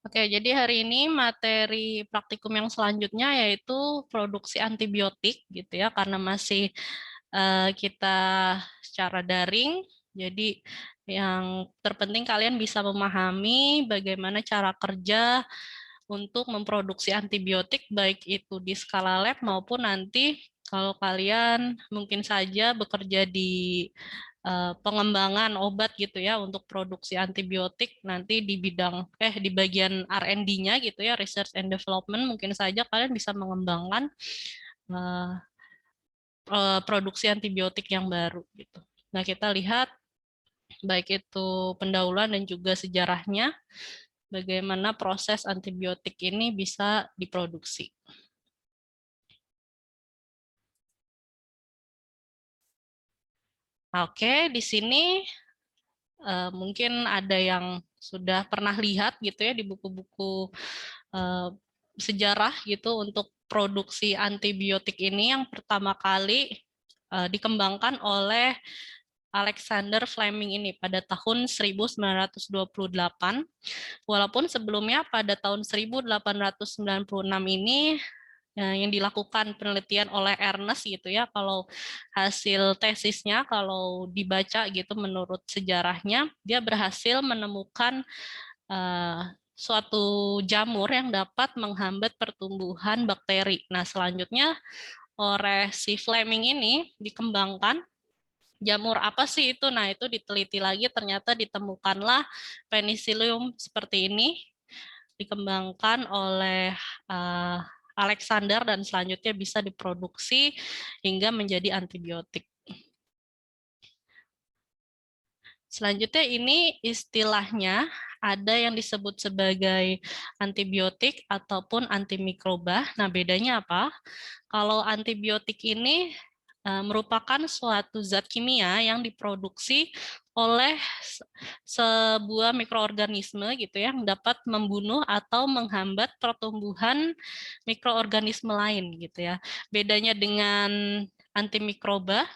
Oke, jadi hari ini materi praktikum yang selanjutnya yaitu produksi antibiotik gitu ya, karena masih kita secara daring. Jadi yang terpenting kalian bisa memahami bagaimana cara kerja untuk memproduksi antibiotik baik itu di skala lab maupun nanti kalau kalian mungkin saja bekerja di pengembangan obat gitu ya untuk produksi antibiotik nanti di bidang di bagian R&D-nya gitu ya, research and development, mungkin saja kalian bisa mengembangkan eh, produksi antibiotik yang baru gitu. Nah, kita lihat baik itu pendahuluan dan juga sejarahnya bagaimana proses antibiotik ini bisa diproduksi. Oke, di sini mungkin ada yang sudah pernah lihat gitu ya di buku-buku uh, sejarah gitu untuk produksi antibiotik ini yang pertama kali dikembangkan oleh Alexander Fleming ini pada tahun 1928. Walaupun sebelumnya pada tahun 1896 ini yang dilakukan penelitian oleh Ernest gitu ya, kalau hasil tesisnya kalau dibaca gitu menurut sejarahnya dia berhasil menemukan suatu jamur yang dapat menghambat pertumbuhan bakteri. Nah, selanjutnya oleh si Fleming ini dikembangkan jamur apa sih itu. Nah, itu diteliti lagi ternyata ditemukanlah penicillium seperti ini dikembangkan oleh uh, Alexander dan selanjutnya bisa diproduksi hingga menjadi antibiotik. Selanjutnya ini istilahnya ada yang disebut sebagai antibiotik ataupun antimikroba. Nah, bedanya apa? Kalau antibiotik ini merupakan suatu zat kimia yang diproduksi oleh sebuah mikroorganisme gitu ya, yang dapat membunuh atau menghambat pertumbuhan mikroorganisme lain gitu ya. Bedanya dengan antimikroba,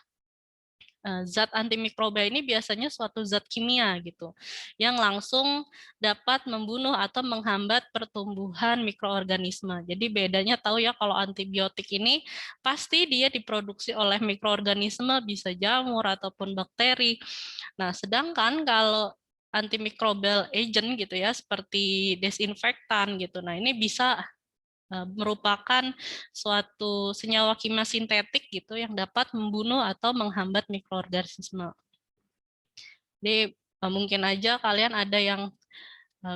zat antimikroba ini biasanya suatu zat kimia gitu yang langsung dapat membunuh atau menghambat pertumbuhan mikroorganisme. Jadi bedanya tahu ya, kalau antibiotik ini pasti dia diproduksi oleh mikroorganisme, bisa jamur ataupun bakteri. Nah, sedangkan kalau antimicrobial agent gitu ya seperti desinfektan gitu. Nah, ini bisa merupakan suatu senyawa kimia sintetik gitu yang dapat membunuh atau menghambat mikroorganisme. Jadi mungkin aja kalian ada yang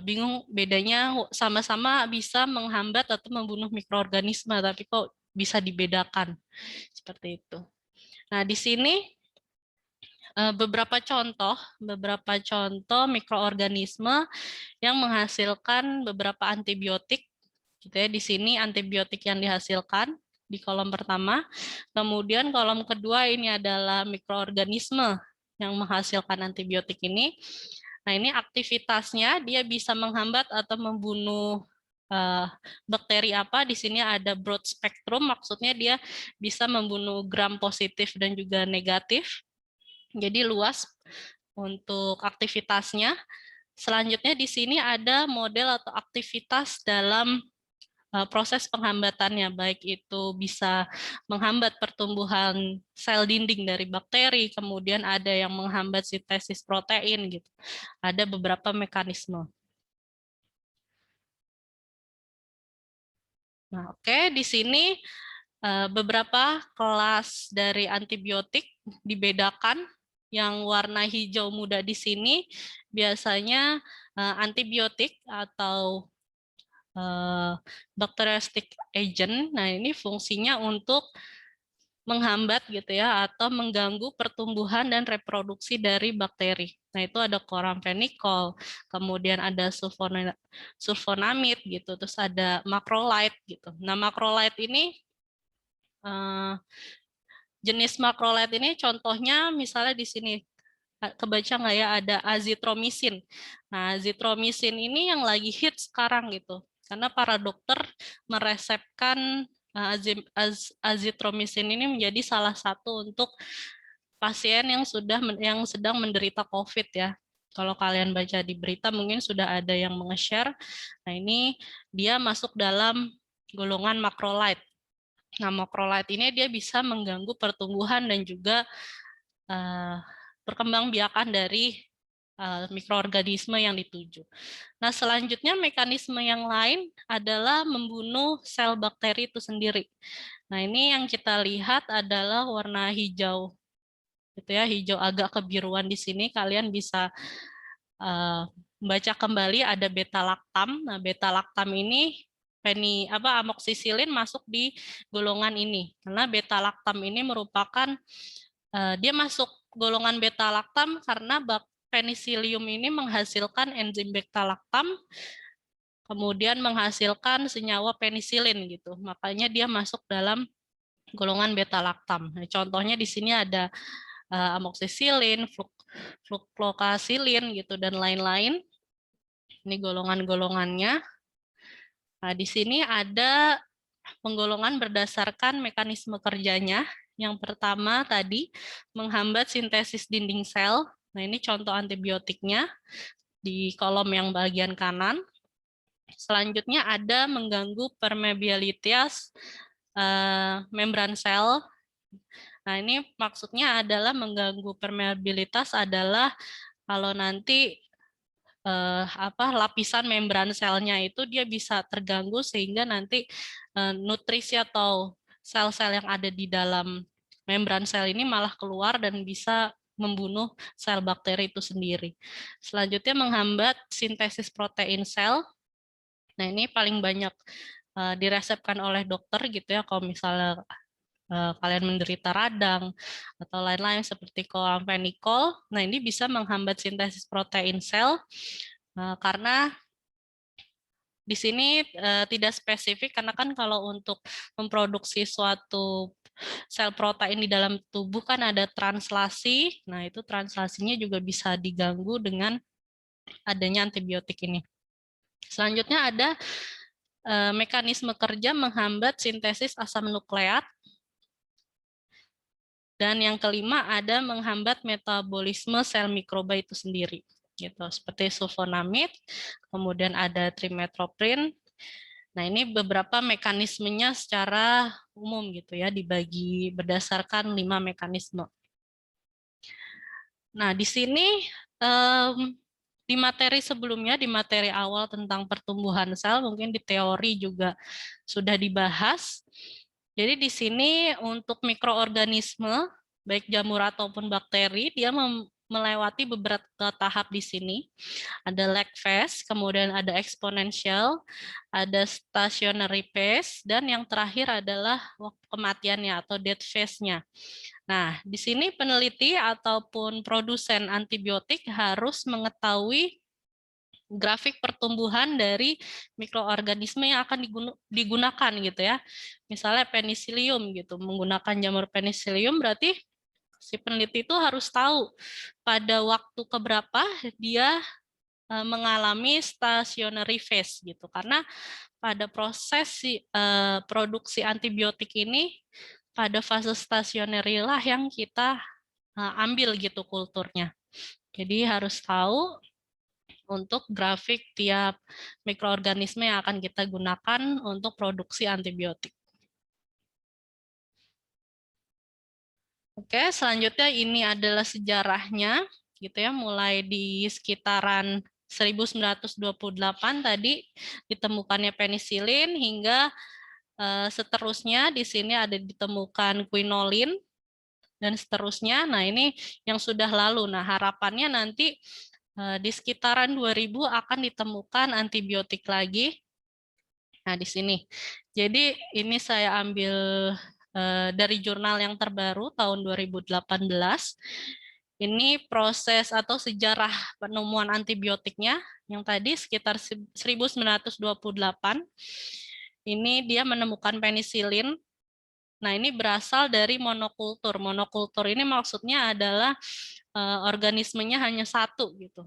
bingung bedanya, sama-sama bisa menghambat atau membunuh mikroorganisme, tapi kok bisa dibedakan seperti itu. Nah, di sini beberapa contoh mikroorganisme yang menghasilkan beberapa antibiotik gitu ya. Di sini antibiotik yang dihasilkan di kolom pertama. Kemudian kolom kedua ini adalah mikroorganisme yang menghasilkan antibiotik ini. Nah, ini aktivitasnya dia bisa menghambat atau membunuh bakteri apa. Di sini ada broad spectrum, maksudnya dia bisa membunuh gram positif dan juga negatif. Jadi luas untuk aktivitasnya. Selanjutnya di sini ada model atau aktivitas dalam proses penghambatannya, baik itu bisa menghambat pertumbuhan sel dinding dari bakteri, kemudian ada yang menghambat sintesis protein gitu. Ada beberapa mekanisme. Nah, oke, di sini beberapa kelas dari antibiotik dibedakan. Yang warna hijau muda di sini biasanya antibiotik atau bacteriostic agent. Nah, ini fungsinya untuk menghambat gitu ya atau mengganggu pertumbuhan dan reproduksi dari bakteri. Nah, itu ada chloramphenicol, kemudian ada sulfonamid gitu, terus ada macrolide gitu. Nah, macrolide ini jenis macrolide ini contohnya misalnya di sini kebaca nggak ya, ada azitromisin. Nah, azitromisin ini yang lagi hit sekarang gitu. Karena para dokter meresepkan azitromisin ini menjadi salah satu untuk pasien yang sedang menderita COVID ya. Kalau kalian baca di berita mungkin sudah ada yang menge-share. Nah, ini dia masuk dalam golongan macrolide. Nah, macrolide ini dia bisa mengganggu pertumbuhan dan juga perkembangbiakan dari mikroorganisme yang dituju. Nah, selanjutnya mekanisme yang lain adalah membunuh sel bakteri itu sendiri. Nah, ini yang kita lihat adalah warna hijau, gitu ya, hijau agak kebiruan di sini. Kalian bisa membaca kembali ada beta laktam. Nah, beta laktam ini amoksisilin masuk di golongan ini karena beta laktam ini merupakan dia masuk golongan beta laktam karena penicillium ini menghasilkan enzim beta laktam, kemudian menghasilkan senyawa penisilin gitu. Makanya dia masuk dalam golongan beta laktam. Nah, contohnya di sini ada amoksisilin, fluklokasilin gitu dan lain-lain. Ini golongan-golongannya. Nah, di sini ada penggolongan berdasarkan mekanisme kerjanya. Yang pertama tadi menghambat sintesis dinding sel. Nah, ini contoh antibiotiknya di kolom yang bagian kanan. Selanjutnya ada mengganggu permeabilitas membran sel. Nah, ini maksudnya adalah mengganggu permeabilitas adalah kalau nanti lapisan membran selnya itu dia bisa terganggu sehingga nanti nutrisi atau sel-sel yang ada di dalam membran sel ini malah keluar dan bisa membunuh sel bakteri itu sendiri. Selanjutnya menghambat sintesis protein sel. Nah, ini paling banyak diresepkan oleh dokter gitu ya, kalau misalnya kalian menderita radang atau lain-lain seperti chloramphenicol. Nah, ini bisa menghambat sintesis protein sel karena di sini tidak spesifik karena kan kalau untuk memproduksi suatu sel protein di dalam tubuh kan ada translasi. Nah, itu translasinya juga bisa diganggu dengan adanya antibiotik ini. Selanjutnya ada mekanisme kerja menghambat sintesis asam nukleat. Dan yang kelima ada menghambat metabolisme sel mikroba itu sendiri. Gitu, seperti sulfonamid, kemudian ada trimethoprim. Nah, ini beberapa mekanismenya secara umum gitu ya, dibagi berdasarkan 5 mekanisme. Nah, di sini di materi sebelumnya, di materi awal tentang pertumbuhan sel, mungkin di teori juga sudah dibahas. Jadi di sini untuk mikroorganisme, baik jamur ataupun bakteri, dia melewati beberapa tahap di sini. Ada lag phase, kemudian ada exponential, ada stationary phase, dan yang terakhir adalah waktu kematiannya atau death phase-nya. Nah, di sini peneliti ataupun produsen antibiotik harus mengetahui grafik pertumbuhan dari mikroorganisme yang akan digunakan gitu ya. Misalnya penicillium gitu, menggunakan jamur penicillium berarti si peneliti itu harus tahu pada waktu keberapa dia mengalami stationary phase gitu. Karena pada proses produksi antibiotik ini pada fase stationary lah yang kita ambil gitu kulturnya. Jadi harus tahu untuk grafik tiap mikroorganisme yang akan kita gunakan untuk produksi antibiotik. Oke, selanjutnya ini adalah sejarahnya, gitu ya, mulai di sekitaran 1928 tadi ditemukannya penisilin hingga seterusnya di sini ada ditemukan quinolin dan seterusnya. Nah, ini yang sudah lalu. Nah, harapannya nanti di sekitaran 2000 akan ditemukan antibiotik lagi. Nah, di sini. Jadi ini saya ambil dari jurnal yang terbaru tahun 2018. Ini proses atau sejarah penemuan antibiotiknya yang tadi sekitar 1928. Ini dia menemukan penisilin. Nah, ini berasal dari monokultur. Monokultur ini maksudnya adalah organismenya hanya satu gitu.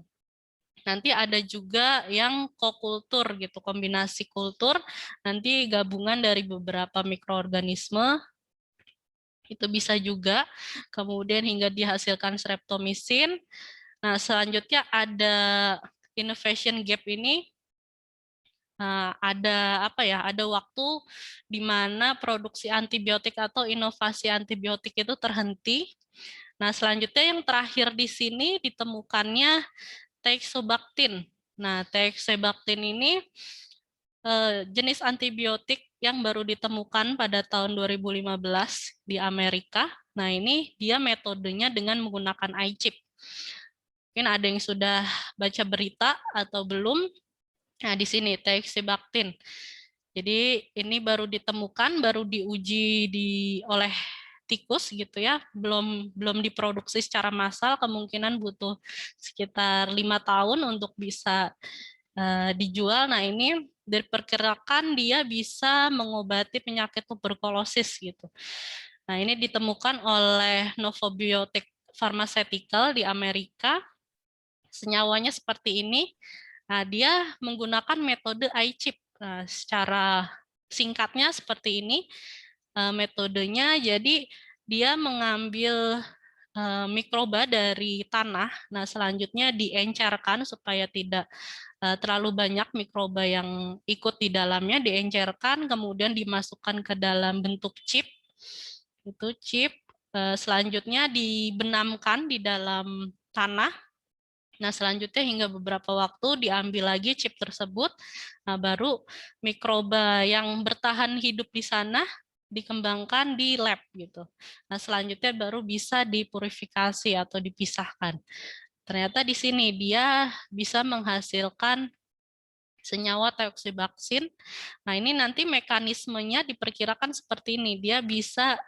Nanti ada juga yang kokultur gitu, kombinasi kultur, nanti gabungan dari beberapa mikroorganisme, itu bisa juga, kemudian hingga dihasilkan streptomycin. Nah, selanjutnya ada innovation gap ini. Ada apa ya? Ada waktu di mana produksi antibiotik atau inovasi antibiotik itu terhenti. Nah, selanjutnya yang terakhir di sini ditemukannya Teixobactin. Nah, Teixobactin ini jenis antibiotik yang baru ditemukan pada tahun 2015 di Amerika. Nah, ini dia metodenya dengan menggunakan iChip. Mungkin ada yang sudah baca berita atau belum. Nah, di sini Teixobactin. Jadi ini baru ditemukan, baru diuji oleh tikus gitu ya, belum diproduksi secara massal, kemungkinan butuh sekitar 5 tahun untuk bisa dijual. Nah, ini diperkirakan dia bisa mengobati penyakit tuberkulosis gitu. Nah, ini ditemukan oleh Novobiotic Pharmaceutical di Amerika. Senyawanya seperti ini. Nah, dia menggunakan metode iChip. Nah, secara singkatnya seperti ini metodenya. Jadi dia mengambil mikroba dari tanah. Nah, selanjutnya diencerkan supaya tidak terlalu banyak mikroba yang ikut di dalamnya, diencerkan, kemudian dimasukkan ke dalam bentuk chip. Itu chip. Selanjutnya dibenamkan di dalam tanah. Nah, selanjutnya hingga beberapa waktu diambil lagi chip tersebut, nah, baru mikroba yang bertahan hidup di sana dikembangkan di lab gitu. Nah, selanjutnya baru bisa dipurifikasi atau dipisahkan. Ternyata di sini dia bisa menghasilkan senyawa deoksibaksin. Nah, ini nanti mekanismenya diperkirakan seperti ini. Dia bisa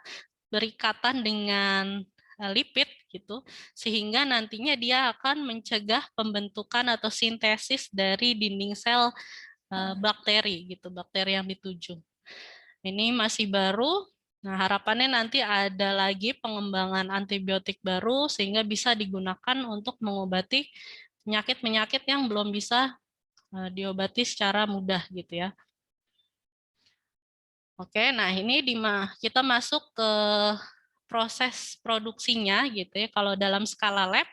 berikatan dengan lipid gitu, sehingga nantinya dia akan mencegah pembentukan atau sintesis dari dinding sel bakteri gitu, bakteri yang dituju. Ini masih baru. Nah, harapannya nanti ada lagi pengembangan antibiotik baru sehingga bisa digunakan untuk mengobati penyakit-penyakit yang belum bisa diobati secara mudah gitu ya. Oke, nah ini kita masuk ke proses produksinya gitu ya. Kalau dalam skala lab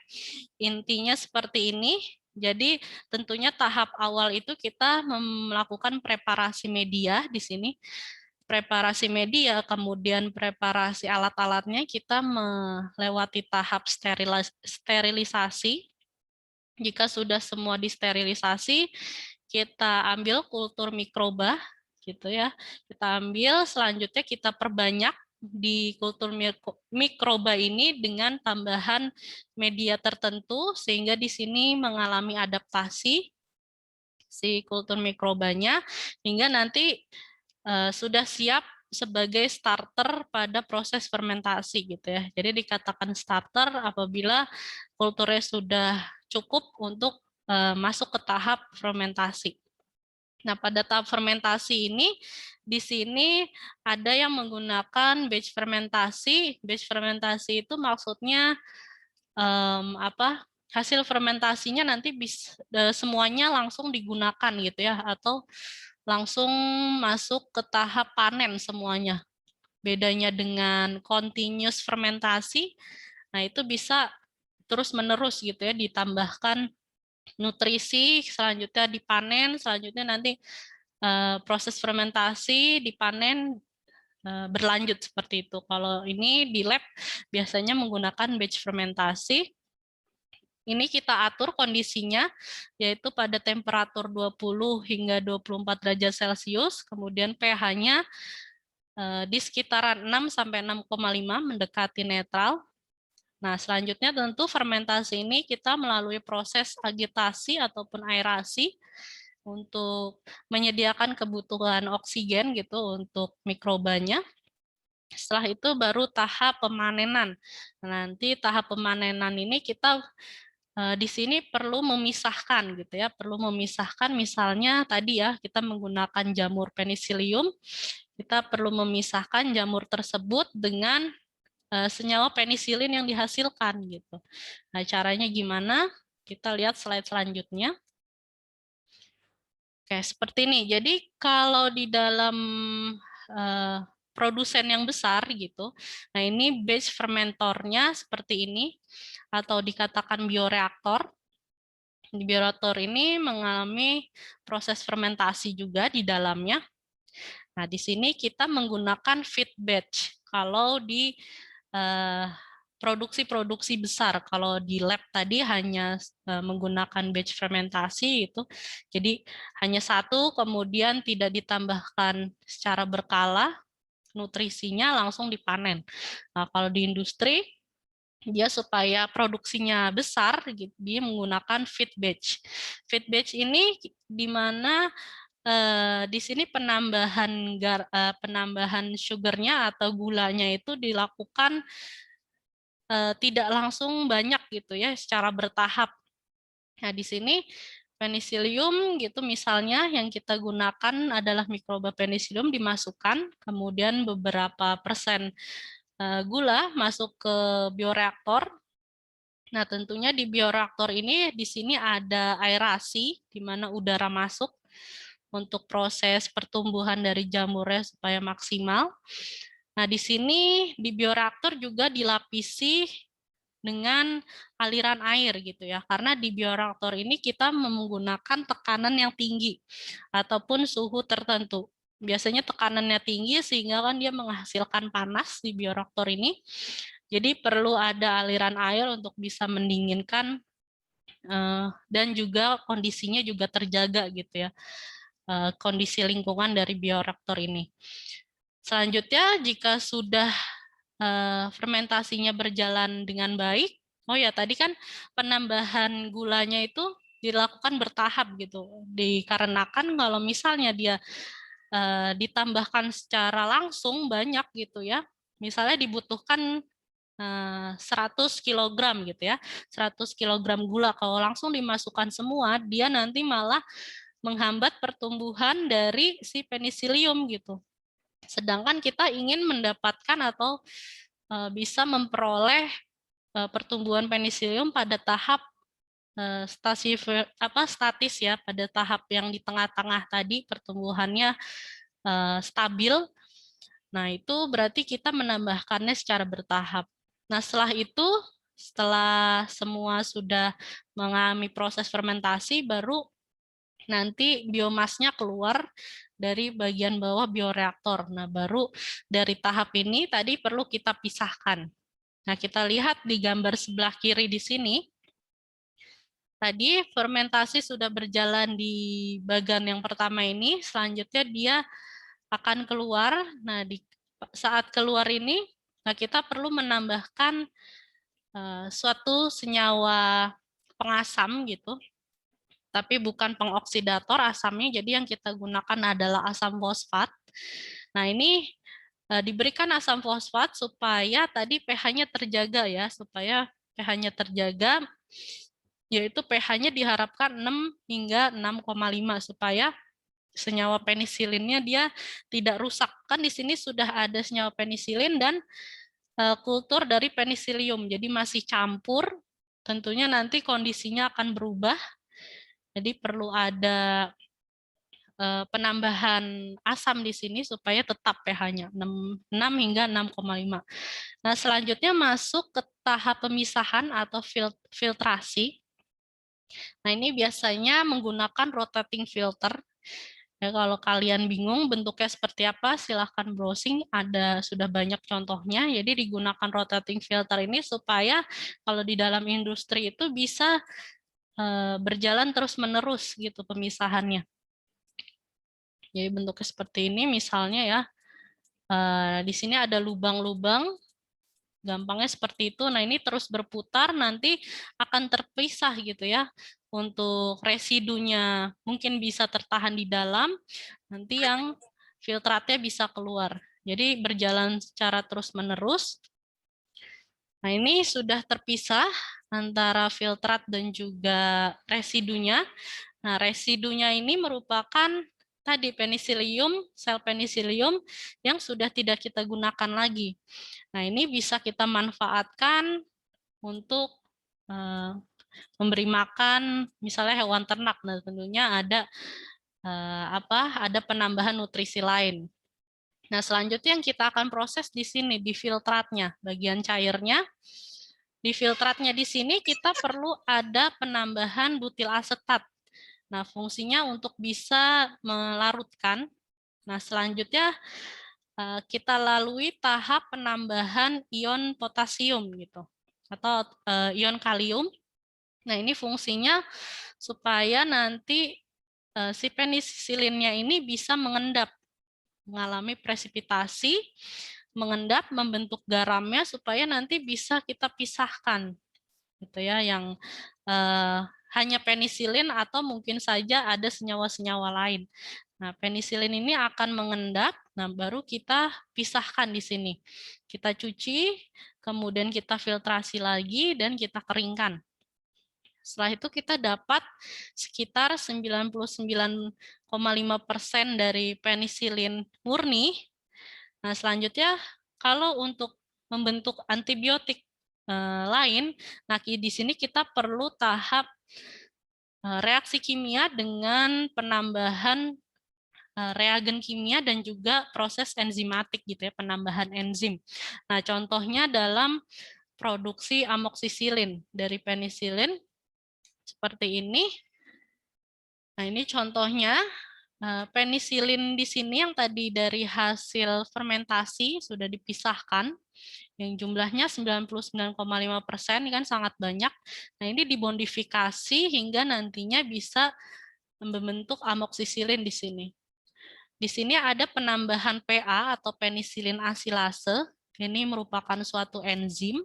intinya seperti ini. Jadi tentunya tahap awal itu kita melakukan preparasi media di sini. Preparasi media, kemudian preparasi alat-alatnya, kita melewati tahap sterilisasi. Jika sudah semua disterilisasi, kita ambil kultur mikroba gitu ya. Kita ambil, selanjutnya kita perbanyak di kultur mikroba ini dengan tambahan media tertentu sehingga di sini mengalami adaptasi si kultur mikrobanya hingga nanti sudah siap sebagai starter pada proses fermentasi gitu ya. Jadi dikatakan starter apabila kulturnya sudah cukup untuk masuk ke tahap fermentasi. Nah, pada tahap fermentasi ini, di sini ada yang menggunakan batch fermentasi. Batch fermentasi itu maksudnya hasil fermentasinya nanti semuanya langsung digunakan gitu ya, atau langsung masuk ke tahap panen semuanya. Bedanya dengan continuous fermentasi, nah itu bisa terus-menerus gitu ya, ditambahkan nutrisi, selanjutnya dipanen, selanjutnya nanti proses fermentasi, dipanen, berlanjut seperti itu. Kalau ini di lab biasanya menggunakan batch fermentasi. Ini kita atur kondisinya, yaitu pada temperatur 20 hingga 24 derajat Celcius, kemudian pH-nya di sekitaran 6 sampai 6,5 mendekati netral. Nah, selanjutnya tentu fermentasi ini kita melalui proses agitasi ataupun aerasi untuk menyediakan kebutuhan oksigen gitu untuk mikrobanya. Setelah itu baru tahap pemanenan. Nanti tahap pemanenan ini kita di sini perlu memisahkan gitu ya, perlu memisahkan misalnya tadi ya kita menggunakan jamur penicillium, kita perlu memisahkan jamur tersebut dengan senyawa penisilin yang dihasilkan gitu. Nah, caranya gimana? Kita lihat slide selanjutnya. Oke, seperti ini. Jadi kalau di dalam produsen yang besar gitu. Nah, ini batch fermentornya seperti ini atau dikatakan bioreaktor. Di bioreaktor ini mengalami proses fermentasi juga di dalamnya. Nah, di sini kita menggunakan feed batch. Kalau di produksi-produksi besar, kalau di lab tadi hanya menggunakan batch fermentasi itu, jadi hanya satu, kemudian tidak ditambahkan secara berkala, nutrisinya langsung dipanen. Nah, kalau di industri, dia supaya produksinya besar, dia menggunakan feed batch. Feed batch ini di mana di sini penambahan sugarnya atau gulanya itu dilakukan tidak langsung banyak gitu ya, secara bertahap. Nah, di sini penicillium gitu misalnya yang kita gunakan adalah mikroba penicillium dimasukkan, kemudian beberapa persen gula masuk ke bioreaktor. Nah, tentunya di bioreaktor ini di sini ada aerasi di mana udara masuk untuk proses pertumbuhan dari jamurnya supaya maksimal. Nah, di sini di bioreaktor juga dilapisi dengan aliran air gitu ya. Karena di bioreaktor ini kita menggunakan tekanan yang tinggi ataupun suhu tertentu. Biasanya tekanannya tinggi sehingga kan dia menghasilkan panas di bioreaktor ini. Jadi perlu ada aliran air untuk bisa mendinginkan dan juga kondisinya juga terjaga gitu ya. Kondisi lingkungan dari bioreaktor ini. Selanjutnya jika sudah fermentasinya berjalan dengan baik, oh ya tadi kan penambahan gulanya itu dilakukan bertahap gitu. Dikarenakan kalau misalnya dia ditambahkan secara langsung banyak gitu ya, misalnya dibutuhkan 100 kg gitu ya, 100 kg gula, kalau langsung dimasukkan semua, dia nanti malah menghambat pertumbuhan dari si penicillium gitu. Sedangkan kita ingin mendapatkan atau bisa memperoleh pertumbuhan penicillium pada tahap statis ya, pada tahap yang di tengah-tengah tadi pertumbuhannya stabil. Nah, itu berarti kita menambahkannya secara bertahap. Nah, setelah semua sudah mengalami proses fermentasi, baru nanti biomasnya keluar dari bagian bawah bioreaktor. Nah, baru dari tahap ini tadi perlu kita pisahkan. Nah, kita lihat di gambar sebelah kiri di sini. Tadi fermentasi sudah berjalan di bagian yang pertama ini, selanjutnya dia akan keluar. Nah, di saat keluar ini, nah kita perlu menambahkan suatu senyawa pengasam gitu, tapi bukan pengoksidator asamnya, jadi yang kita gunakan adalah asam fosfat. Nah, ini diberikan asam fosfat supaya tadi pH-nya terjaga ya, supaya pH-nya terjaga, yaitu pH-nya diharapkan 6 hingga 6,5 supaya senyawa penisilinnya dia tidak rusak. Kan di sini sudah ada senyawa penisilin dan kultur dari penicillium, jadi masih campur, tentunya nanti kondisinya akan berubah, jadi perlu ada penambahan asam di sini supaya tetap pH-nya 6 hingga 6,5. Nah, selanjutnya masuk ke tahap pemisahan atau filtrasi. Nah, ini biasanya menggunakan rotating filter. Ya, kalau kalian bingung bentuknya seperti apa, silahkan browsing, sudah banyak contohnya. Jadi digunakan rotating filter ini supaya kalau di dalam industri itu bisa berjalan terus-menerus gitu pemisahannya. Jadi bentuknya seperti ini misalnya ya. Di sini ada lubang-lubang, gampangnya seperti itu. Nah, ini terus berputar, nanti akan terpisah gitu ya. Untuk residunya mungkin bisa tertahan di dalam, nanti yang filtratnya bisa keluar. Jadi berjalan secara terus-menerus. Nah, ini sudah terpisah antara filtrat dan juga residunya. Nah, residunya ini merupakan tadi penicillium, sel penicillium yang sudah tidak kita gunakan lagi. Nah, ini bisa kita manfaatkan untuk memberi makan misalnya hewan ternak. Nah, tentunya ada penambahan nutrisi lain. Nah, selanjutnya yang kita akan proses di sini, di filtratnya, bagian cairnya. Di filtratnya di sini kita perlu ada penambahan butil asetat. Nah, fungsinya untuk bisa melarutkan. Nah, selanjutnya kita lalui tahap penambahan ion potasium gitu atau ion kalium. Nah, ini fungsinya supaya nanti si penisilinnya ini bisa mengendap, mengalami presipitasi, mengendap, membentuk garamnya supaya nanti bisa kita pisahkan gitu ya, yang hanya penisilin atau mungkin saja ada senyawa-senyawa lain. Nah, penisilin ini akan mengendap, nah baru kita pisahkan di sini. Kita cuci, kemudian kita filtrasi lagi dan kita keringkan. Setelah itu kita dapat sekitar 99,5% dari penisilin murni. Nah, selanjutnya kalau untuk membentuk antibiotik lain, nah di sini kita perlu tahap reaksi kimia dengan penambahan reagen kimia dan juga proses enzimatik gitu ya, penambahan enzim. Nah, contohnya dalam produksi amoksisilin dari penisilin seperti ini. Nah, ini contohnya penisilin di sini yang tadi dari hasil fermentasi sudah dipisahkan, yang jumlahnya 99,5%, ini kan sangat banyak. Nah, ini dimodifikasi hingga nantinya bisa membentuk amoksisilin di sini. Di sini ada penambahan PA atau penisilin asilase. Ini merupakan suatu enzim,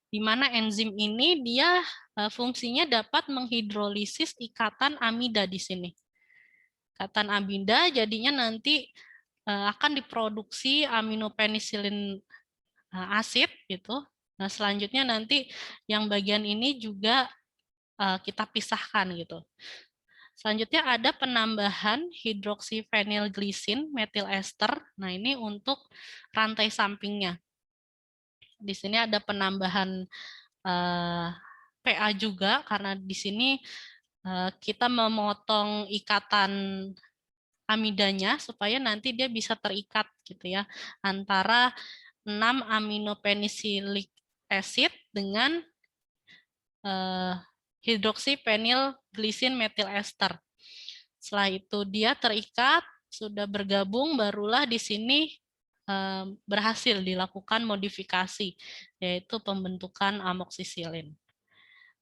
di mana enzim ini dia fungsinya dapat menghidrolisis ikatan amida di sini. Ikatan amida jadinya nanti akan diproduksi aminopenisilin asid gitu. Nah, selanjutnya nanti yang bagian ini juga kita pisahkan gitu. Selanjutnya ada penambahan hidroksifenilglisin metil ester. Nah, ini untuk rantai sampingnya. Di sini ada penambahan PA juga karena di sini kita memotong ikatan amidanya supaya nanti dia bisa terikat gitu ya antara 6 aminopenisilic acid dengan hidroksifenilglisin metil ester. Setelah itu dia terikat, sudah bergabung, barulah di sini berhasil dilakukan modifikasi, yaitu pembentukan amoksisilin.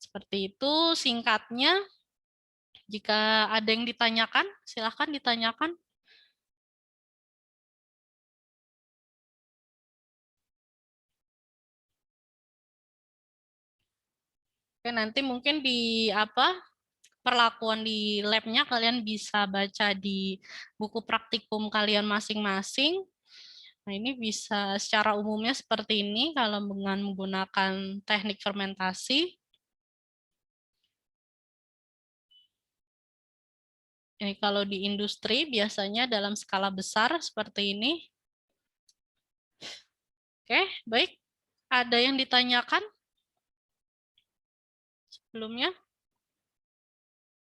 Seperti itu singkatnya. Jika ada yang ditanyakan, silakan ditanyakan. Oke, nanti mungkin di perlakuan di labnya kalian bisa baca di buku praktikum kalian masing-masing. Nah, ini bisa secara umumnya seperti ini kalau dengan menggunakan teknik fermentasi. Ini kalau di industri biasanya dalam skala besar seperti ini. Oke, baik. Ada yang ditanyakan sebelumnya?